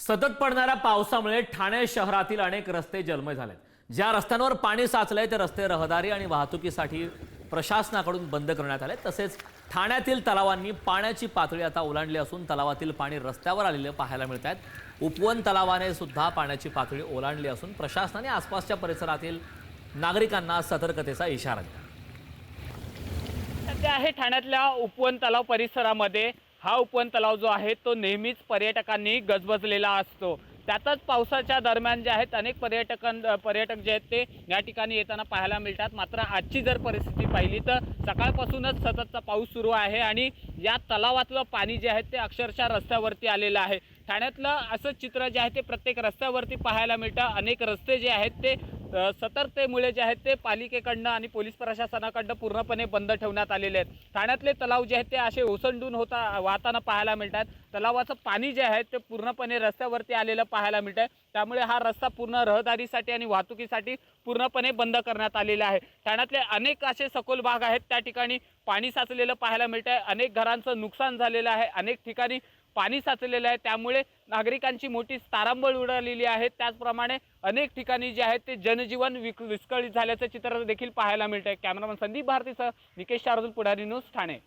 सतत पडणाऱ्या पावसामुळे ठाणे शहरातील अनेक रस्ते जलमय झालेत। ज्या रस्त्यांवर पाणी साचलंय ते रस्ते रहदारी आणि वाहतुकीसाठी प्रशासनाकडून बंद करण्यात आले। तसेच ठाण्यातील तलावांनी पाण्याची पातळी आता ओलांडली असून तलावातील पाणी रस्त्यावर आलेले पाहायला मिळत आहे। उपवन तलावाने सुद्धा पाण्याची पातळी ओलांडली असून प्रशासनाने आसपासच्या परिसरातील नागरिकांना सतर्कतेचा इशारा दिला। सध्या आहे ठाण्यातल्या उपवन तलाव परिसरामध्ये। हा उपवन तलाव जो आहे तो नेहमीच पर्यटकांनी गजबजलेला असतो। त्यातच पावसाच्या दरम्यान जे आहेत अनेक पर्यटक जे आहेत ते या ठिकाणी येताना पाहायला मिळतात। मात्र आजची जर परिस्थिती पाहिली तर सकाळपासूनच सततचा पाऊस सुरू आहे आणि या तलावातलं पाणी जे आहे ते अक्षरशः रस्त्यावरती आलेलं आहे। ठाण्यातलं असं चित्र जे आहे ते प्रत्येक रस्त्यावरती पाहायला मिळतं। अनेक रस्ते जे आहेत ते सतर्कतेमुळे जे आहेत ते पालिकेकडनं आणि पोलीस प्रशासनाकडनं पूर्णपणे बंद ठेवण्यात आलेले आहेत। ठाण्यातले तलाव जे आहेत ते असे ओसंडून वाहताना पाहायला मिळतात। तलावाचं पाणी जे आहे ते पूर्णपणे रस्त्यावरती आलेलं पाहायला मिळतं। त्यामुळे हा रस्ता पूर्ण रहदारीसाठी आणि वाहतुकीसाठी पूर्णपणे बंद करण्यात आलेला आहे। ठाण्यातले अनेक असे सखोल भाग आहेत त्या ठिकाणी पाणी साचलेलं पाहायला मिळतंय। अनेक घरांचं नुकसान झालेलं आहे, अनेक ठिकाणी पाणी साचलेलं आहे। त्यामुळे नागरिकांची मोठी तारांबळ उडालेली आहे। त्याचप्रमाणे अनेक ठिकाणी जे आहेत ते जनजीवन विस्कळीत झाल्याचं चित्र देखील पाहायला मिळतंय। कॅमेरामन संदीप भारतीसह निकेश शार्दूल, पुढारी न्यूज, ठाणे।